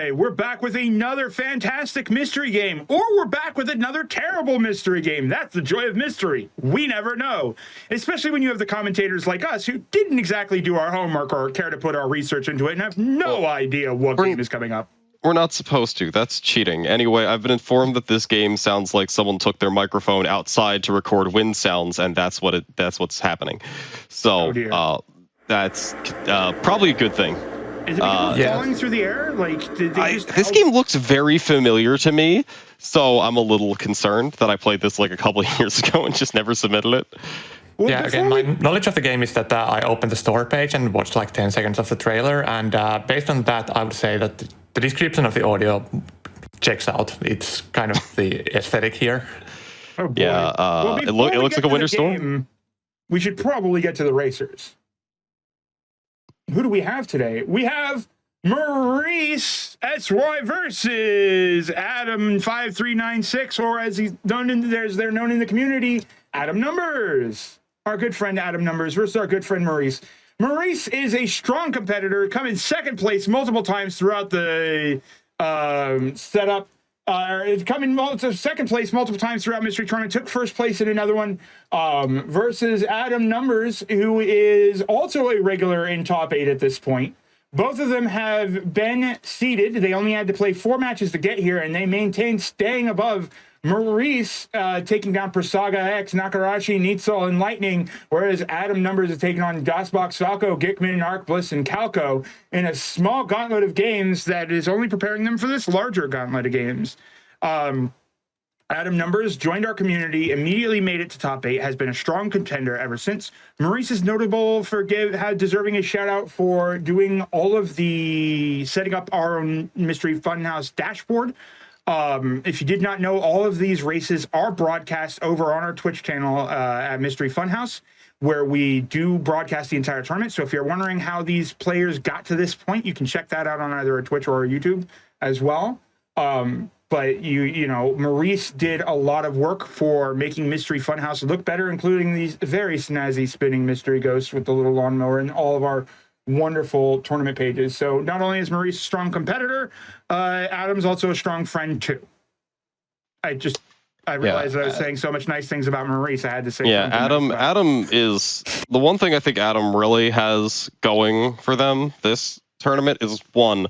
right, we're back with another fantastic mystery game, or we're back with another terrible mystery game. That's the joy of mystery. We never know, especially when you have the commentators like us who didn't exactly do our homework or care to put our research into it and have no idea what game is coming up. We're not supposed to. That's cheating. Anyway, I've been informed that this game sounds like someone took their microphone outside to record wind sounds, and that's what's happening. So that's probably a good thing. Is it falling through the air? Like, did they just this game looks very familiar to me, so I'm a little concerned that I played this like a couple of years ago and just never submitted it. Well, yeah, again, my knowledge of the game is that I opened the store page and watched like 10 seconds of the trailer, and based on that, I would say that the description of the audio checks out. It's kind of the aesthetic here. Oh boy. Yeah, it looks like a winter storm. We should probably get to the racers. Who do we have today? We have Maurice SY versus adam5396, or as they're known in the community, Adam Numbers. Our good friend Adam Numbers versus our good friend Maurice. Maurice is a strong competitor, come in second place multiple times throughout the setup. Come in second place multiple times throughout Mystery Tournament, took first place in another one, versus Adam Numbers, who is also a regular in top 8 at this point. Both of them have been seeded. They only had to play 4 matches to get here, and they maintained staying above. Maurice taking down Prasaga X, Nakarashi, Nitzel, and Lightning, whereas Adam Numbers is taking on Gasbox, Falco, Gickman, Arcbliss, and Calco in a small gauntlet of games that is only preparing them for this larger gauntlet of games. Adam Numbers joined our community, immediately made it to top 8, has been a strong contender ever since. Maurice is notable for deserving a shout out for doing all of the setting up our own Mystery Funhouse dashboard. If you did not know, all of these races are broadcast over on our Twitch channel at Mystery Funhouse, where we do broadcast the entire tournament. So if you're wondering how these players got to this point, you can check that out on either our Twitch or our YouTube as well. But you know, Maurice did a lot of work for making Mystery Funhouse look better, including these very snazzy spinning mystery ghosts with the little lawnmower and all of our wonderful tournament pages. So not only is Maurice a strong competitor, Adam's also a strong friend too. I realized that I was saying so much nice things about Maurice. I had to say. Yeah, Adam is the one thing I think Adam really has going for them this tournament is one,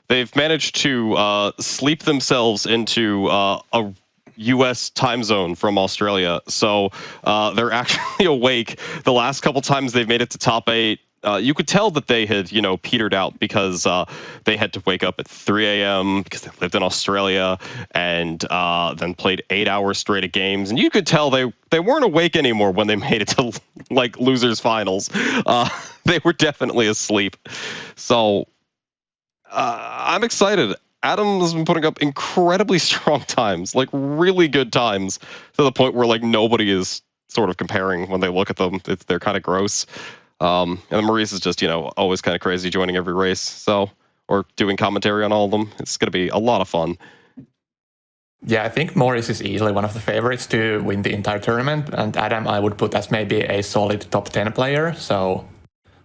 they've managed to sleep themselves into a U.S. time zone from Australia. So they're actually awake. The last couple times they've made it to top 8, you could tell that they had, petered out because they had to wake up at 3 a.m. because they lived in Australia and then played 8 hours straight of games. And you could tell they weren't awake anymore when they made it to like losers finals. They were definitely asleep. So I'm excited. Adam has been putting up incredibly strong times, like really good times, to the point where like nobody is sort of comparing when they look at them. They're kind of gross. And Maurice is just, always kind of crazy joining every race. Or doing commentary on all of them. It's going to be a lot of fun. Yeah, I think Maurice is easily one of the favorites to win the entire tournament. And Adam, I would put as maybe a solid top 10 player. So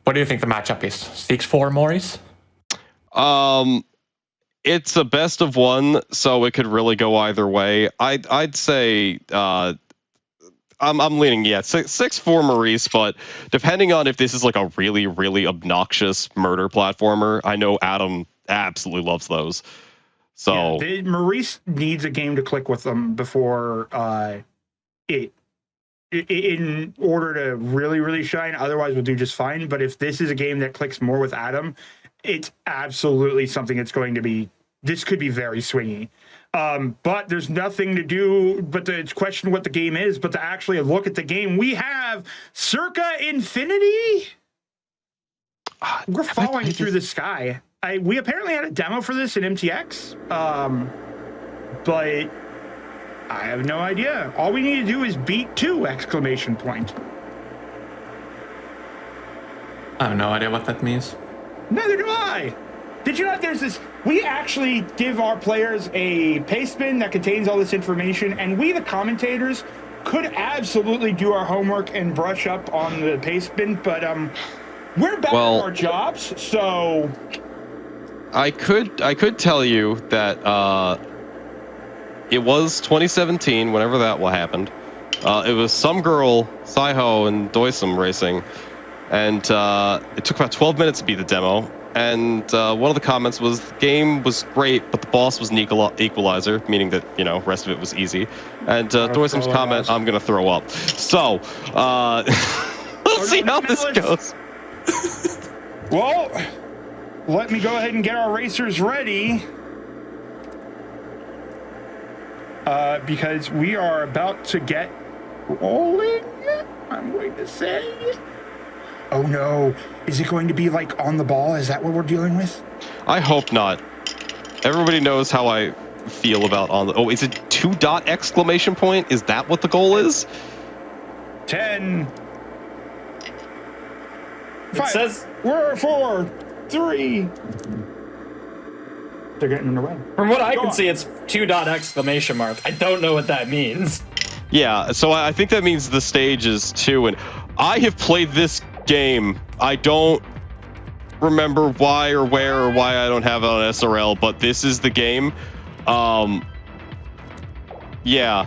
what do you think the matchup is? 6-4 Maurice? It's a best of one, so it could really go either way. I'd say I'm leaning 6-4 Maurice, but depending on if this is like a really, really obnoxious murder platformer, I know Adam absolutely loves those. So Maurice needs a game to click with them before in order to really, really shine. Otherwise, we'll do just fine. But if this is a game that clicks more with Adam, it's absolutely something that's going to be. This could be very swingy. But there's nothing to do but to question what the game is, but to actually look at the game. We have Circa Infinity. We're falling through the sky. We apparently had a demo for this in MTX, but I have no idea. All we need to do is beat 2! I have no idea what that means. Neither do I. Did you know there's this? We actually give our players a paste bin that contains all this information, and we, the commentators, could absolutely do our homework and brush up on the paste bin, but we're back on our jobs, so I could tell you that it was 2017, whenever that happened. It was some girl, Saiho and Doisum racing, and it took about 12 minutes to beat the demo. And one of the comments was the game was great, but the boss was an equalizer, meaning that, you know, rest of it was easy. And Doisum's comment, I'm gonna throw up. So we'll see how this goes. Well, let me go ahead and get our racers ready. Because we are about to get rolling, I'm going to say. Oh no, is it going to be like on the ball? Is that what we're dealing with? I hope not. Everybody knows how I feel about on the... Oh, is it 2 dot exclamation point? Is that what the goal is? 10. It 5. says... We're 4, 3. They're getting in the way. From what I can see, it's 2 dot exclamation mark. I don't know what that means. Yeah, so I think that means the stage is 2, and I have played this game. I don't remember why or where or why I don't have it on SRL, but this is the game. Yeah.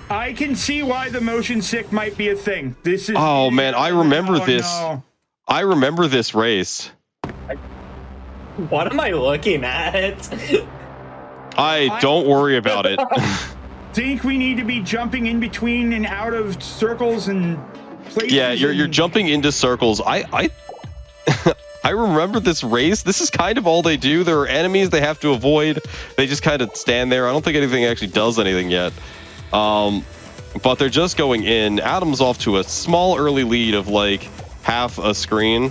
I can see why the motion sick might be a thing. This is... Oh man, I remember this. No. I remember this race. What am I looking at? Don't worry about it. Think we need to be jumping in between and out of circles and places. Yeah, you're jumping into circles. I remember this race. This is kind of all they do. There are enemies they have to avoid. They just kind of stand there. I don't think anything actually does anything yet. But they're just going in. Adam's off to a small early lead of like half a screen.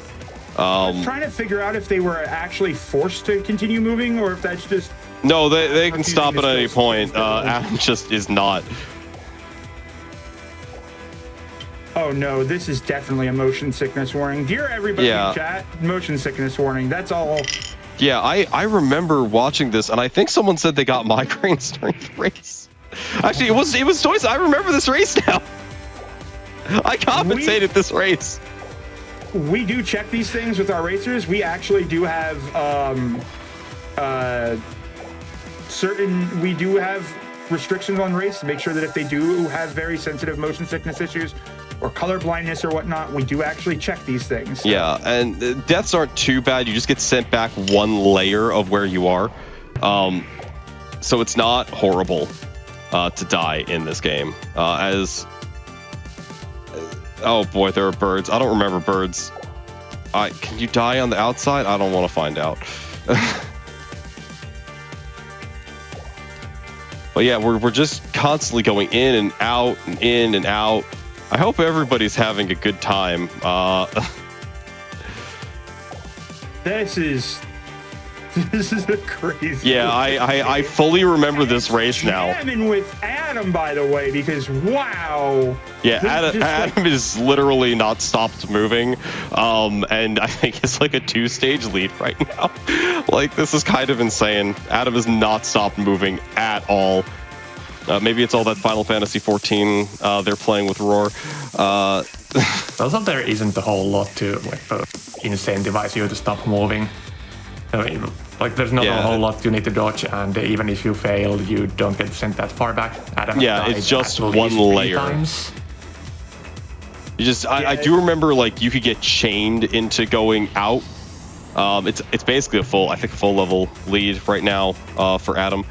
I was trying to figure out if they were actually forced to continue moving or if that's just... No, they can stop at any point. Adam just is not. Oh no, this is definitely a motion sickness warning. Dear everybody in chat, motion sickness warning. That's all. Yeah, I remember watching this, and I think someone said they got migraines during the race. Actually, it was Toys. I remember this race now. I compensated this race. We do check these things with our racers. We actually do have we do have restrictions on race to make sure that if they do have very sensitive motion sickness issues or color blindness or whatnot, we do actually check these things. So. Yeah, and deaths aren't too bad. You just get sent back one layer of where you are. So it's not horrible to die in this game. Oh boy, there are birds. I don't remember birds. Can you die on the outside? I don't want to find out. But yeah, we're just constantly going in and out and in and out. I hope everybody's having a good time. This is a crazy. Yeah, I fully remember this race now. Jamming with Adam, by the way, because wow. Yeah, Adam is literally not stopped moving, and I think it's like a 2-stage lead right now. Like, this is kind of insane. Adam has not stopped moving at all. Maybe it's all that Final Fantasy 14 they're playing with Roar. Also, there isn't a whole lot to incentivize you to stop moving. Like, there's not a whole lot you need to dodge, and even if you fail, you don't get sent that far back. Adam it's just one layer. Times. You just, I do remember, like, you could get chained into going out. It's basically a full level lead right now for Adam.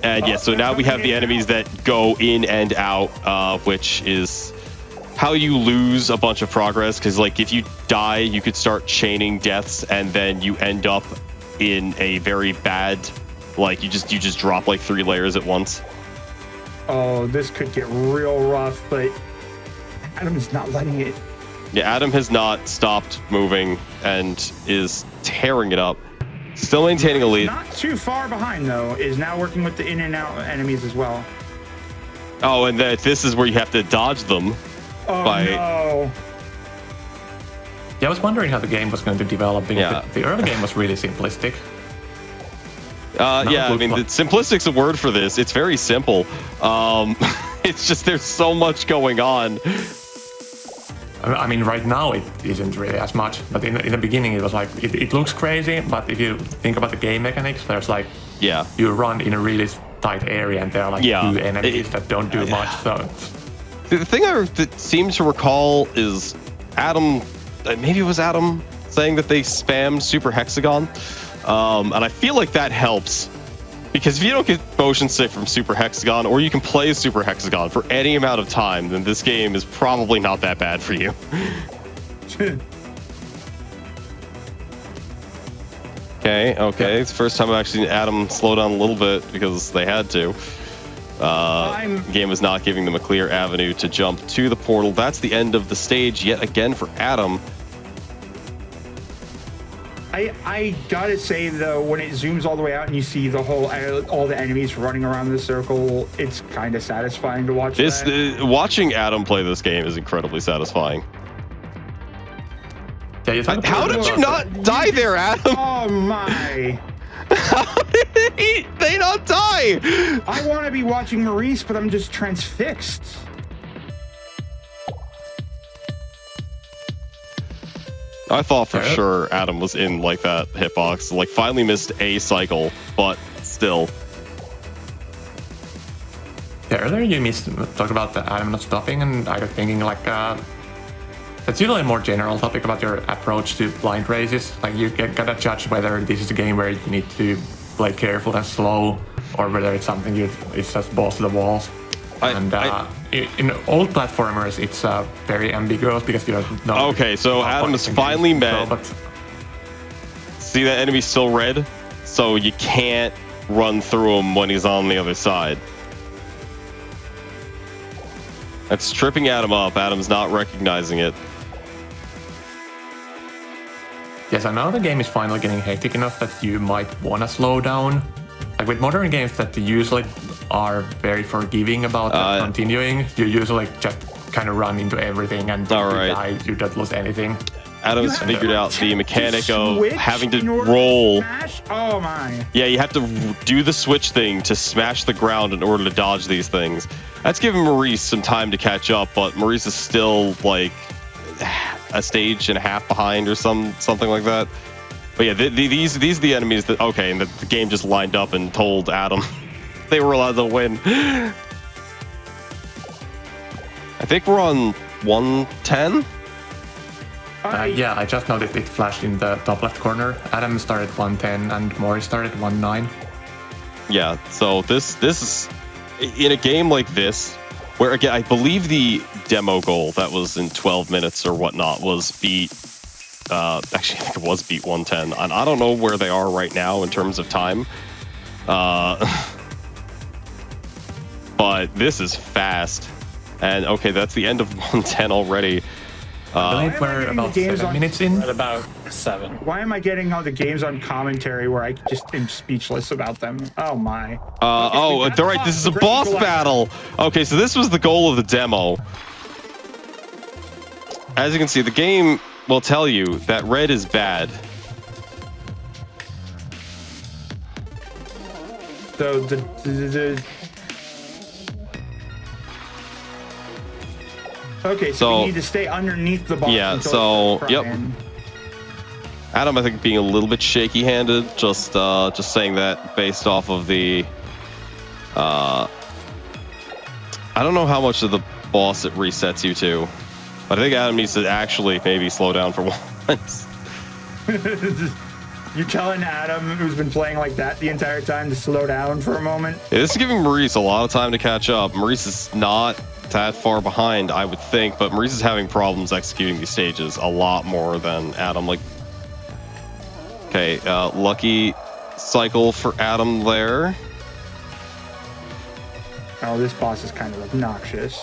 And yeah, so now we have the enemies that go in and out, which is how you lose a bunch of progress, because like if you die, you could start chaining deaths, and then you end up in a very bad, like you just drop like 3 layers at once. Oh, this could get real rough, but Adam's not letting it. Yeah, Adam has not stopped moving and is tearing it up. Still maintaining a lead. Not too far behind though, is now working with the in and out enemies as well. Oh, and this is where you have to dodge them. Oh no. Yeah, I was wondering how the game was going to develop. The early game was really simplistic. Yeah, I mean, simplistic's a word for this. It's very simple. It's just there's so much going on. I mean, right now it isn't really as much, but in the beginning it was like, it looks crazy, but if you think about the game mechanics, there's like, Yeah. you run in a really tight area and there are like two enemies that don't do much, so... The thing I seem to recall is Adam, maybe it was Adam, saying that they spammed Super Hexagon, and I feel like that helps. Because if you don't get motion sick from Super Hexagon, or you can play Super Hexagon for any amount of time, then this game is probably not that bad for you. Okay. It's the first time I've actually seen Adam slow down a little bit because they had to. The game is not giving them a clear avenue to jump to the portal. That's the end of the stage yet again for Adam. I gotta say though, when it zooms all the way out and you see the whole all the enemies running around the circle, it's kind of satisfying to watch. Watching Adam play this game is incredibly satisfying. Yeah, how did you not die there, Adam? Oh my! How did they not die? I want to be watching Maurice, but I'm just transfixed. I thought for sure Adam was in like that hitbox, like finally missed a cycle, but still. Yeah, earlier you talked about the Adam not stopping, and I was thinking like that's usually a more general topic about your approach to blind races. Like you gotta judge whether this is a game where you need to play careful and slow, or whether it's something it's just balls to the walls. In old platformers, it's very ambiguous because you don't know. Okay, so Adam is finally met. See that enemy's still red, so you can't run through him when he's on the other side. That's tripping Adam up. Adam's not recognizing it. Yes, I know the game is finally getting hectic enough that you might want to slow down. Like with modern games that usually are very forgiving about continuing, you usually just kind of run into everything and you don't lose anything. Adam's figured out the mechanic of having to roll. Oh my. Yeah, you have to do the switch thing to smash the ground in order to dodge these things. That's giving Maurice some time to catch up, but Maurice is still like a stage and a half behind or something like that. But yeah, these are the enemies that, okay, and the game just lined up and told Adam they were allowed to win. I think we're on 110. Yeah, I just noticed it flashed in the top left corner. Adam started 110 and Maurice started 19. Yeah, so this is in a game like this, where again I believe the demo goal that was in 12 minutes or whatnot was beat. Actually, I think it was beat 110, and I don't know where they are right now in terms of time. But this is fast, and okay, that's the end of 110 already. I believe we're about 7 minutes in. At about 7. Why am I getting all the games on commentary where I just am speechless about them? Oh my. All right, this is a boss battle. Okay, so this was the goal of the demo. As you can see, the game will tell you that red is bad. So okay, so we need to stay underneath the boss. Yeah, so yep. Adam, I think, being a little bit shaky-handed, just saying that based off of the. I don't know how much of the boss it resets you to, but I think Adam needs to actually maybe slow down for once. You're telling Adam, who's been playing like that the entire time, to slow down for a moment? Yeah, this is giving Maurice a lot of time to catch up. Maurice is not that far behind, I would think, but Maurice is having problems executing these stages a lot more than Adam. Like, okay, lucky cycle for Adam there. Oh, this boss is kind of obnoxious.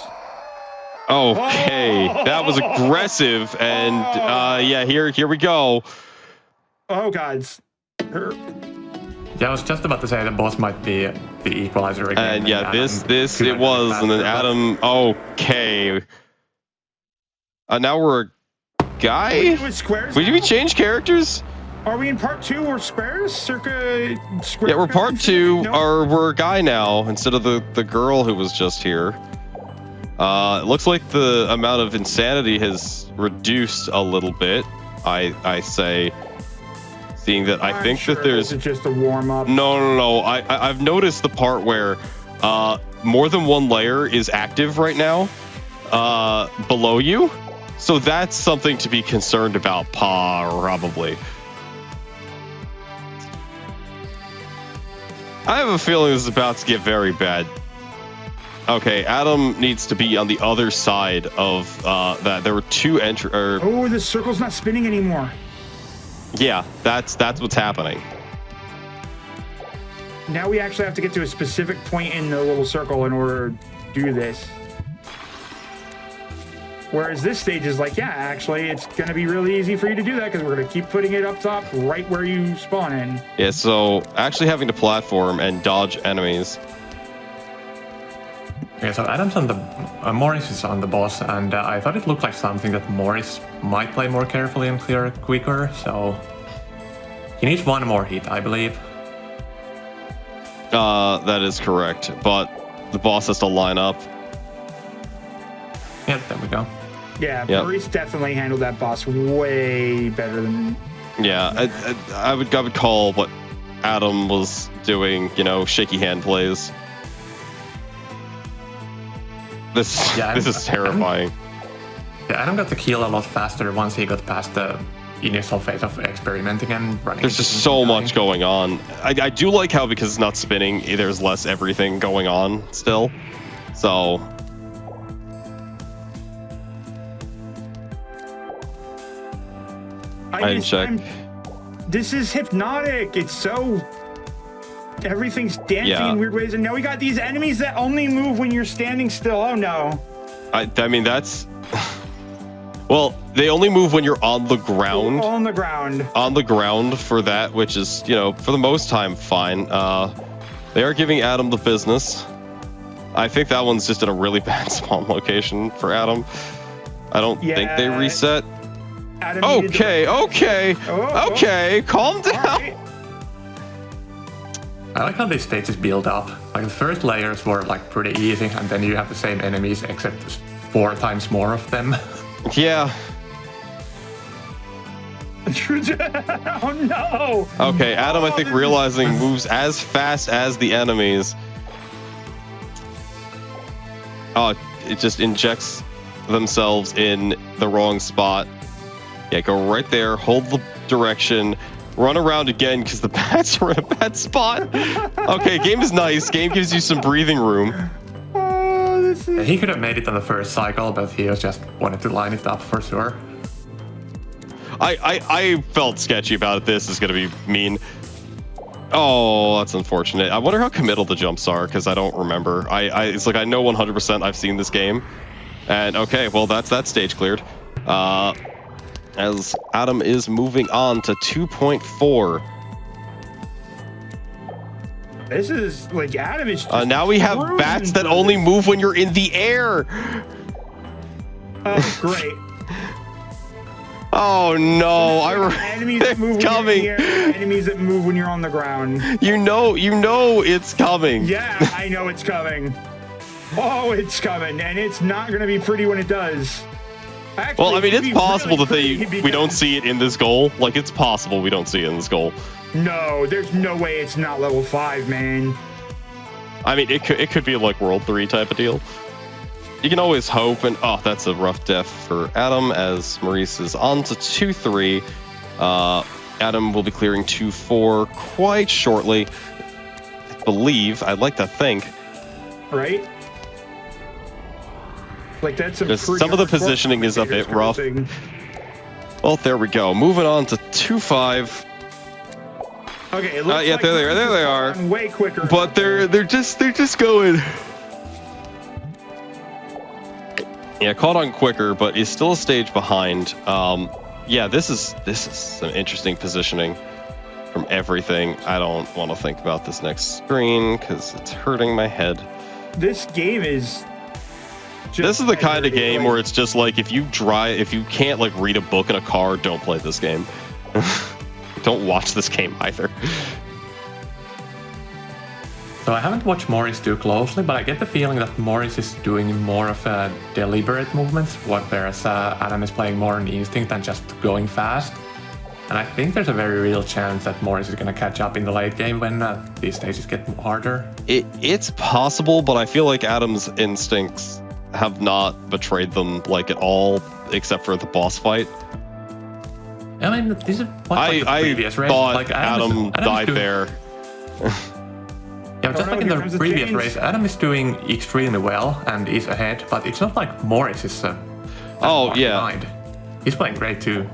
Okay, that was aggressive, and yeah, here we go. Oh God. Yeah, I was just about to say the boss might be the equalizer again. And yeah, this it was, and then Adam. Okay. Now we're a guy. Squares. Did we change characters? Are we in part 2 or squares? Circa square. Yeah, we're part 2. No? Or we're a guy now instead of the girl who was just here. It looks like the amount of insanity has reduced a little bit. I say, seeing that I think sure that there's this is just a warm up. no. I've noticed the part where more than one layer is active right now below you, so that's something to be concerned about, probably. I have a feeling this is about to get very bad. Okay, Adam needs to be on the other side of that. There were two Oh, the circle's not spinning anymore. Yeah, that's what's happening. Now we actually have to get to a specific point in the little circle in order to do this. Whereas this stage is like, yeah, actually, it's going to be really easy for you to do that because we're going to keep putting it up top right where you spawn in. Yeah, so actually having to platform and dodge enemies. Okay, so Adam's on the Maurice is on the boss, and I thought it looked like something that Maurice might play more carefully and clear quicker. So he needs one more hit, I believe. That is correct, but the boss has to line up. Yeah, there we go. Yeah, Yep. Maurice definitely handled that boss way better than. Yeah, I would call what Adam was doing, shaky hand plays. This is terrifying. Yeah, Adam got the kill a lot faster once he got past the initial phase of experimenting and running. There's just so much going on. I do like how, because it's not spinning, there's less everything going on still. So This is hypnotic. It's so. Everything's dancing in weird ways, and now we got these enemies that only move when you're standing still. Oh no. I mean, that's. Well, they only move when you're on the ground. On the ground. On the ground for that, which is, for the most time, fine. They are giving Adam the business. I think that one's just in a really bad spawn location for Adam. I don't think they reset. Adam okay, calm down. Right. I like how these stages build up. Like the first layers were like pretty easy, and then you have the same enemies except 4 times more of them. Yeah. Oh no. Okay, Adam, I think realizing moves as fast as the enemies. Oh, it just injects themselves in the wrong spot. Yeah, go right there, hold the direction, run around again because the bats are in a bad spot. Okay, game is nice. Game gives you some breathing room. He could have made it on the first cycle, but he just wanted to line it up for sure. I felt sketchy about it. This is going to be mean. Oh, that's unfortunate. I wonder how committal the jumps are, because I don't remember. It's like I know 100% I've seen this game. And okay, well, that's that stage cleared. As Adam is moving on to 2.4. This is like Adam is just now we have bats that only move when you're in the air. Oh, great. Oh no! Enemies that move when coming. you're in the air, enemies that move when you're on the ground. You know it's coming. Yeah, I know it's coming. Oh, it's coming, and it's not going to be pretty when it does. Actually, Well, I mean, it's possible really that pretty we don't because- see it in this goal. Like, it's possible we don't see it in this goal. No, there's no way it's not level 5, man. I mean, it could be like World 3 type of deal. You can always hope, and oh, that's a rough death for Adam as Maurice is on to 2-3. Adam will be clearing 2-4 quite shortly. I believe, I'd like to think. Right? Like, that's a Because pretty some of the hardcore positioning is a bit commentators rough. kind of thing. Well, there we go. Moving on to 2-5. Okay, it looks Yeah, like there they are. this There is they are. going way quicker. But they're just going. Yeah, caught on quicker, but is still a stage behind. Yeah, this is some interesting positioning from everything. I don't want to think about this next screen because it's hurting my head. This game is. This is the kind of game where it's just like if you can't like read a book in a car, don't play this game. Don't watch this game either. So I haven't watched Maurice too closely, but I get the feeling that Maurice is doing more of a deliberate movements, whereas Adam is playing more on instinct than just going fast. And I think there's a very real chance that Maurice is going to catch up in the late game when these stages get harder. It's possible, but I feel like Adam's instincts have not betrayed them like at all, except for the boss fight. I mean, this is like the previous race. Thought like Adam died there. Yeah, just like in the previous race, Adam is doing extremely well and is ahead, but it's not like Maurice is behind. He's playing great too.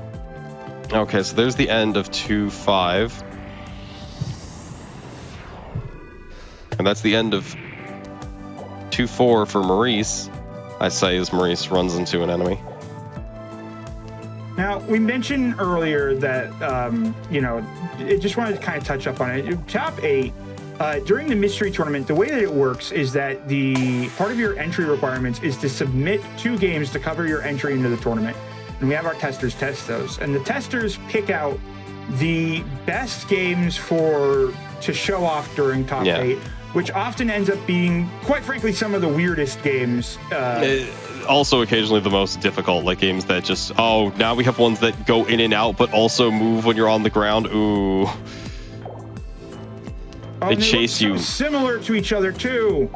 Okay, so there's the end of 2-5. And that's the end of 2-4 for Maurice, I say, as Maurice runs into an enemy. Now, we mentioned earlier that, I just wanted to kind of touch up on it. Top 8, during the mystery tournament, the way that it works is that the part of your entry requirements is to submit 2 games to cover your entry into the tournament. And we have our testers test those. And the testers pick out the best games to show off during top 8, which often ends up being, quite frankly, some of the weirdest games. Also occasionally the most difficult, like games that just, now we have ones that go in and out, but also move when you're on the ground. Ooh. They chase you. Similar to each other, too.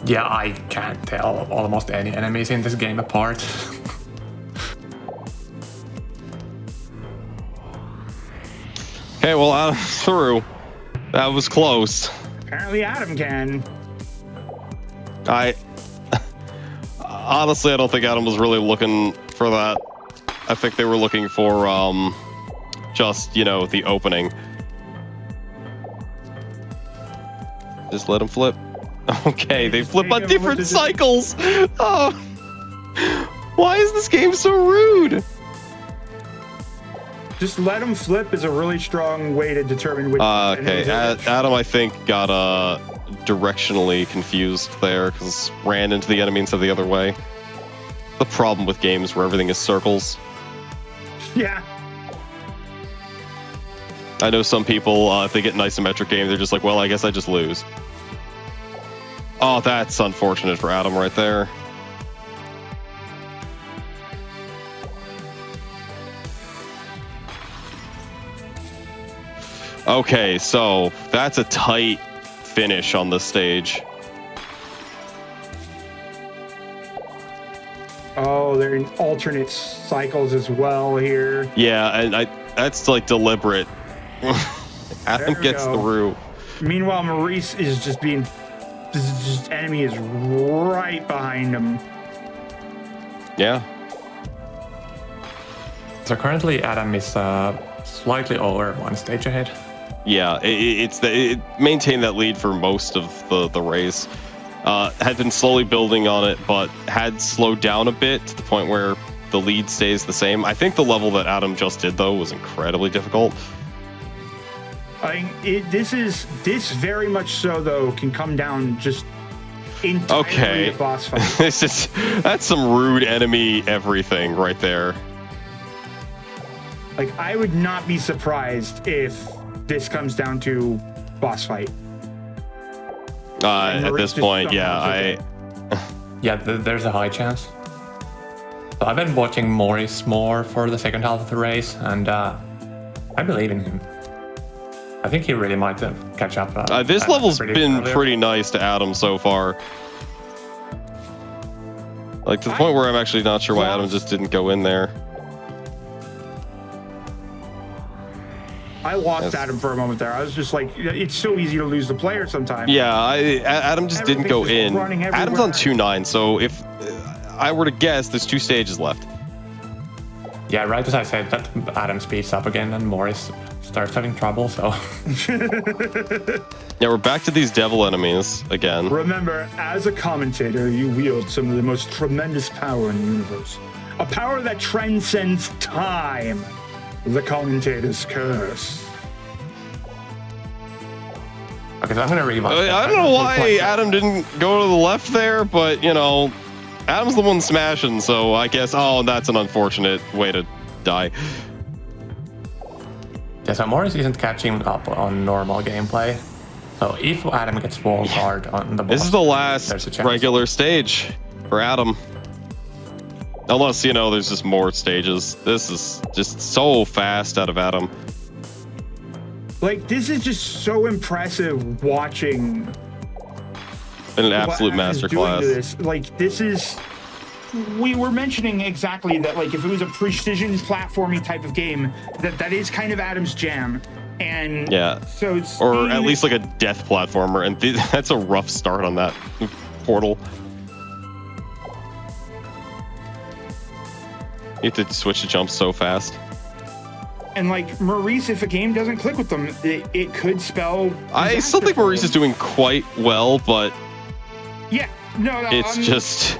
Yeah, I can't tell almost any enemies in this game apart. Okay, well, Adam's through. That was close. Apparently Adam can. Honestly, I don't think Adam was really looking for that. I think they were looking for just, the opening. Just let him flip. Okay, they flip on different cycles. Oh, why is this game so rude? Just let him flip is a really strong way to determine which. Okay, Adam, I think, got directionally confused there because ran into the enemy instead of the other way. The problem with games where everything is circles. Yeah. I know some people, if they get an isometric game, they're just like, well, I guess I just lose. Oh, that's unfortunate for Adam right there. Okay, so that's a tight finish on this stage. Oh, they're in alternate cycles as well here. Yeah, and that's like deliberate. Adam gets through. Meanwhile, Maurice is just being... This enemy is right behind him. Yeah. So currently Adam is slightly over 1 stage ahead. Yeah, it maintained that lead for most of the race. Had been slowly building on it, but had slowed down a bit to the point where the lead stays the same. I think the level that Adam just did, though, was incredibly difficult. This very much so, though, can come down just entirely to boss fight. That's some rude enemy everything right there. Like, I would not be surprised if this comes down to boss fight. At this point, yeah, there's a high chance. So I've been watching Maurice more for the second half of the race, and I believe in him. I think he really might catch up. This level's been pretty nice to Adam so far. Like, to the point where I'm actually not sure why Adam just didn't go in there. I lost Adam for a moment there. I was just like, it's so easy to lose the player sometimes. Yeah, Adam just didn't go in. Adam's on 2-9, so if I were to guess, there's 2 stages left. Yeah, right as I said, that Adam speeds up again and Maurice starts having trouble, so... Yeah, we're back to these devil enemies again. Remember, as a commentator, you wield some of the most tremendous power in the universe. A power that transcends time. The commentator's curse. Okay, so I'm gonna rewind. I don't know why Adam didn't go to the left there, but, Adam's the one smashing, so I guess, that's an unfortunate way to die. Yeah, so Maurice isn't catching up on normal gameplay. So if Adam gets walled hard on the boss, This is the last there's a chance. regular stage for Adam. Unless, you know, there's just more stages. This is just so fast out of Adam. Like, this is just so impressive watching. An absolute what Adam is doing to masterclass. this. Like, this is. We were mentioning exactly that, like, if it was a precision platforming type of game, that is kind of Adam's jam. And Yeah. so it's. Or at least like a death platformer, and that's a rough start on that portal. You have to switch to jumps so fast. And like Maurice, if a game doesn't click with them, it could spell. I still think disaster for Maurice them. is doing quite well, but Yeah, no, it's just.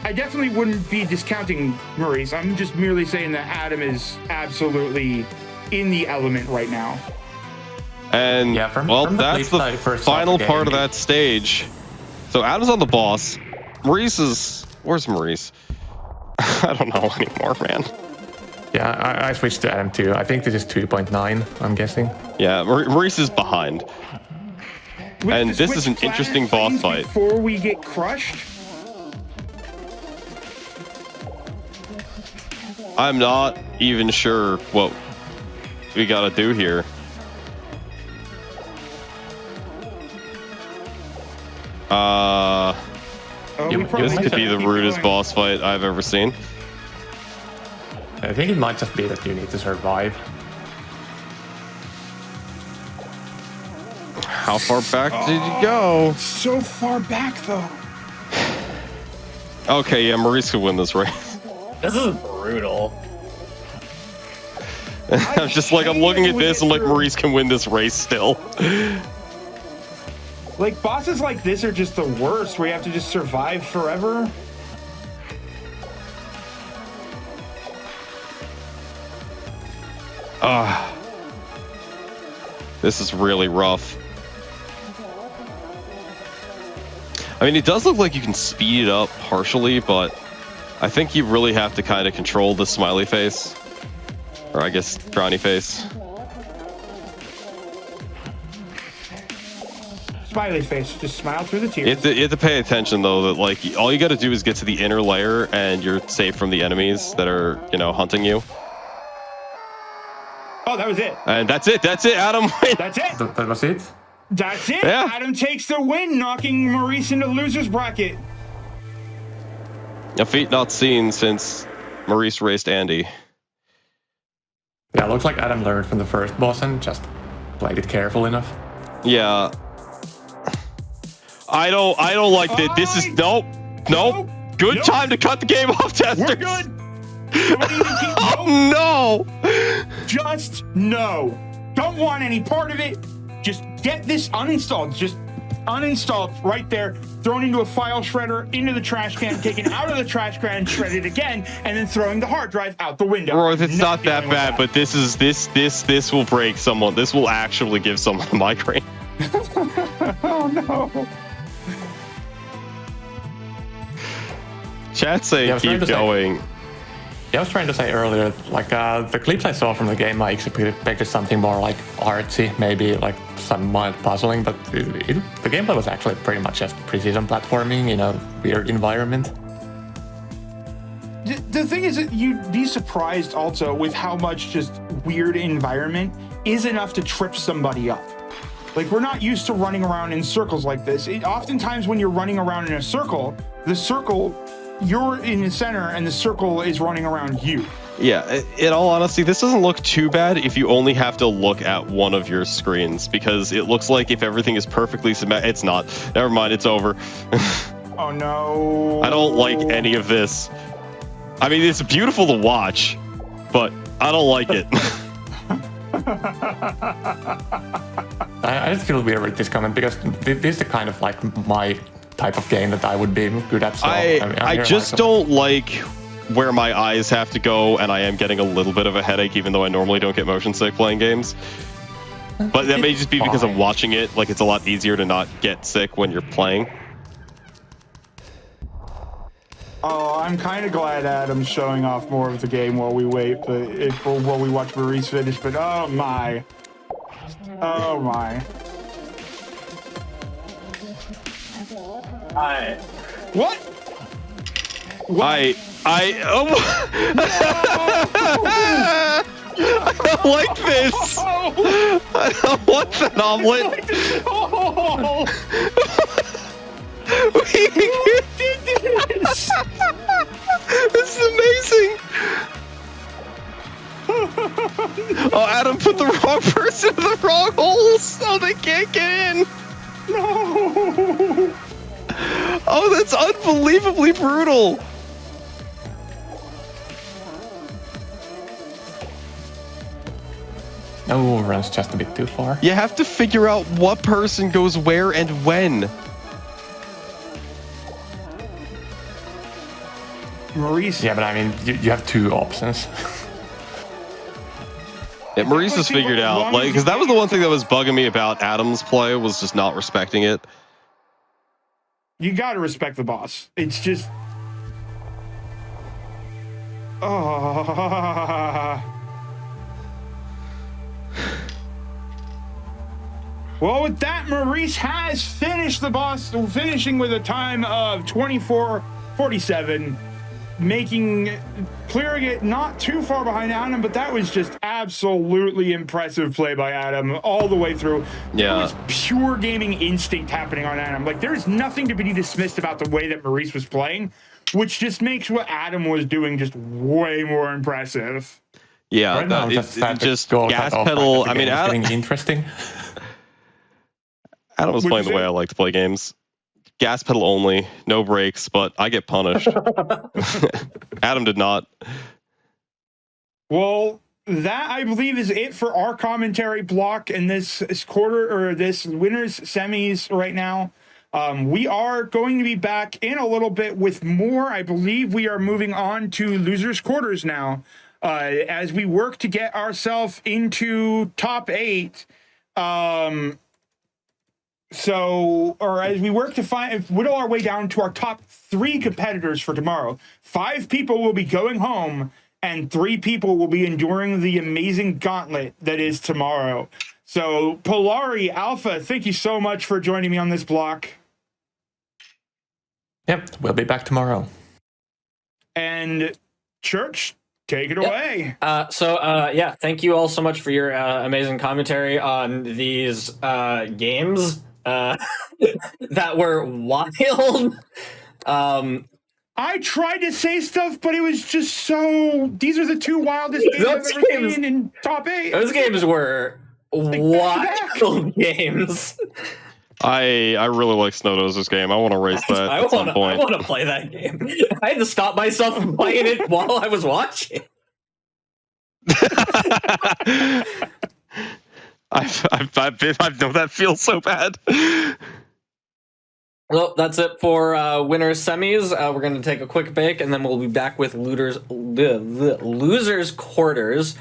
I definitely wouldn't be discounting Maurice. I'm just merely saying that Adam is absolutely in the element right now. And Yeah, from well, the that's clips I the first saw final the part of game. that stage. So Adam's on the boss. Maurice is. Where's Maurice? I don't know anymore, man. Yeah, I switched to Adam too. I think this is 2.9, I'm guessing. Yeah, Maurice is behind. We have And to this switch is an interesting planes boss fight. before we get crushed. I'm not even sure what we gotta do here. Oh, You- we probably This might could be have to the keep rudest going. boss fight I've ever seen. I think it might just be that you need to survive. How far back did you go? So far back though. Okay, yeah, Maurice could win this race. This is brutal. I'm just like, I'm looking at this and like, Maurice can win this race still. Like, bosses like this are just the worst, where you have to just survive forever. This is really rough. I mean, it does look like you can speed it up partially, but I think you really have to kind of control the smiley face. Or I guess frowny face. Smiley face, just smile through the You tears. have to pay attention though, that like all you got to do is get to the inner layer and you're safe from the enemies that are, you know, hunting you. Oh, that was it. And that's it, Adam. That's it. That was it? That's it. Yeah. Adam takes the win, knocking Maurice into loser's bracket. A feat not seen since Maurice raced Andy. Yeah, looks like Adam learned from the first boss and just played it careful enough. Yeah. I don't like that. This is nope. Good Nope. time to cut the game off, Tester. We're good. Don't even keep. Oh no. Just no. Don't want any part of it. Just get this uninstalled. Just uninstalled right there. Thrown into a file shredder, into the trash can, taken out of the trash can, shredded again, and then throwing the hard drive out the window. Bro, it's not that dealing with bad, but this will break someone. This will actually give someone a migraine. Oh no. Chat saying Yeah, I was trying keep to say- going. Yeah, I was trying to say earlier, like the clips I saw from the game, I expected something more like artsy, maybe like some mild puzzling, but the gameplay was actually pretty much just precision platforming in a weird environment. The thing is that you'd be surprised also with how much just weird environment is enough to trip somebody up. Like, we're not used to running around in circles like this. Oftentimes when you're running around in a circle, the circle, you're in the center and the circle is running around you. Yeah, in all honesty, this doesn't look too bad if you only have to look at one of your screens, because it looks like if everything is perfectly symmetric, it's not. Never mind, it's over. Oh no. I don't like any of this. I mean, it's beautiful to watch, but I don't like it. I just feel weird with this comment because this is the kind of like my type of game that I would be good at. So I just don't like where my eyes have to go, and I am getting a little bit of a headache, even though I normally don't get motion sick playing games. But that may just be because I'm watching it. Like, it's a lot easier to not get sick when you're playing. Oh, I'm kind of glad Adam's showing off more of the game while we wait, but while we watch Maurice finish. But oh my. What? I don't like this. I don't want that omelet. Oh, We did this? This is amazing. Oh, Adam put the wrong person in the wrong hole, so they can't get in. No. Oh, that's unbelievably brutal. No, runs just a bit too far. You have to figure out what person goes where and when. Maurice. Yeah, but I mean, you have two options. Yeah, Maurice has figured out, like, because that was the one thing that was bugging me about Adam's play, was just not respecting it. You got to respect the boss. It's just. Well, with that, Maurice has finished the boss, finishing with a time of 24:47, clearing it not too far behind Adam, but that was just absolutely impressive play by Adam all the way through. Yeah. There was pure gaming instinct happening on Adam. Like, there's nothing to be dismissed about the way that Maurice was playing, which just makes what Adam was doing just way more impressive. Yeah, Right now, it's sad to just go gas that off, pedal. like, I mean, it's Adam, getting interesting. Adam was What'd playing you the way say? I like to play games. Gas pedal only, no brakes, but I get punished. Adam did not. Well, that I believe is it for our commentary block in this quarter, or this winners semis right now. We are going to be back in a little bit with more. I believe we are moving on to losers quarters now, as we work to get ourselves into top 8. Or as we work to whittle our way down to our top 3 competitors for tomorrow. 5 people will be going home, and 3 people will be enduring the amazing gauntlet that is tomorrow. So, Polari, Alpha, thank you so much for joining me on this block. Yep, we'll be back tomorrow. And Church, take it away. Yeah, thank you all so much for your amazing commentary on these games that were wild. I tried to say stuff, but it was just so. These are the 2 wildest games I've Those ever games- seen in top 8. Those games were wild games. I really like Snowdoser's game. I want to race that I at some want point. to play that game. I had to stop myself from playing it while I was watching. I know that feels so bad. Well, that's it for winners semis. We're going to take a quick break, and then we'll be back with losers quarters.